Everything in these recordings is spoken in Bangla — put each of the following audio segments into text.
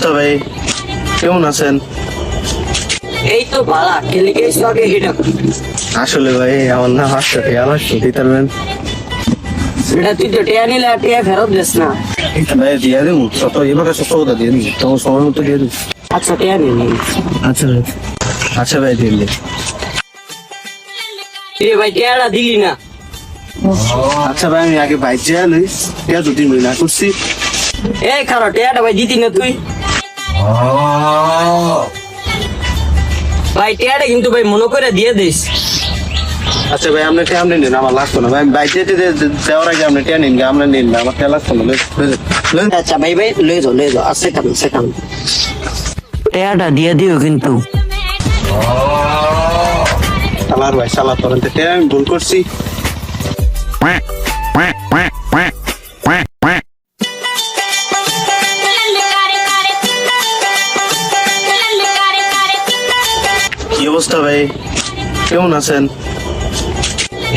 অবস্থা ভাই? কেমন আছেন? এই তো ভালো খেলে গেছো আগে এটা আসলে ভাই আমার না হাসতে আমার দিতে পারবেন? সেটা তুই তো টেয়া নিলে আর টেয়া ফেরত দিস না। ভাই দিয়ে দিন শত এবারে শত কথা দিয়ে দিন তখন সময় মতো দিয়ে দিন। আচ্ছা টেয়া নিলি আচ্ছা ভাই, আচ্ছা ভাই দিয়ে দিন। রে ভাই টেয়াটা দিলি না। আচ্ছা ভাই আমি আগে বাইক যাই লই টিয়া দুটি মিল না করছি। এই খারাপ টেয়াটা ভাই দিতি না তুই। ভাই টেয়াটা কিন্তু ভাই মনে করে দিয়ে দিস। আচ্ছা ভাই আপনি টিয়া আপনি নিন, আমার লাগতো না ভাই। বাইক যেতে দেওয়ার আগে আপনি টিয়া নিন, আমরা নিন না, আমার টিয়া লাগতো না। আচ্ছা ভাই ভাই লয়ে যাও আর সেখান টেয়াটা দিয়ে দিও কিন্তু। সালার ভাই সালার করেন তো টিয়া আমি ভুল করছি। কি অবস্থা ভাই? কেমন আছেন?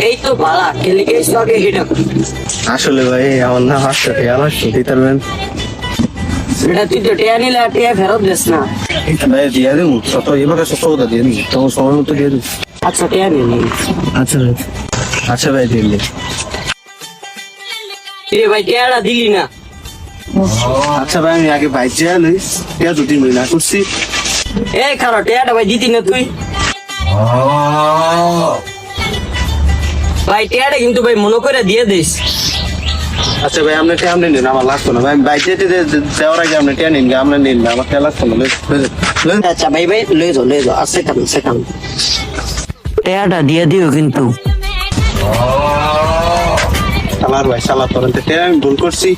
এই তো ভালো খেলে গেছো আগে এটা আসলে ভাই আমার না হাসতে আমার দিতে পারবেন? সেটা তুই তো টেয়া নিলে আর টেয়া ফেরত দিস না। ভাই দিয়ে দিন শত এবারে শত কথা দিয়ে দিন তখন সময় মতো দিয়ে দিন। আচ্ছা টেয়া নিলি আচ্ছা ভাই, আচ্ছা ভাই দিয়ে দিন। রে ভাই টেয়াটা দিলি না। আচ্ছা ভাই আমি আগে বাইক যাই লই টিয়া দুটি মিল না করছি। এই খারাপ টেয়াটা ভাই দিতি না তুই। ভাই টেয়াটা কিন্তু ভাই মনে করে দিয়ে দিস। আচ্ছা ভাই আপনি টিয়া আপনি নিন, আমার লাগতো না ভাই। বাইক যেতে দেওয়ার আগে আপনি টিয়া নিন, আমরা নিন না, আমার টিয়া লাগতো না। আচ্ছা ভাই ভাই লয়ে যাও আর সেখান টেয়াটা দিয়ে দিও কিন্তু। সালার ভাই সালার করেন তো টিয়া আমি ভুল করছি।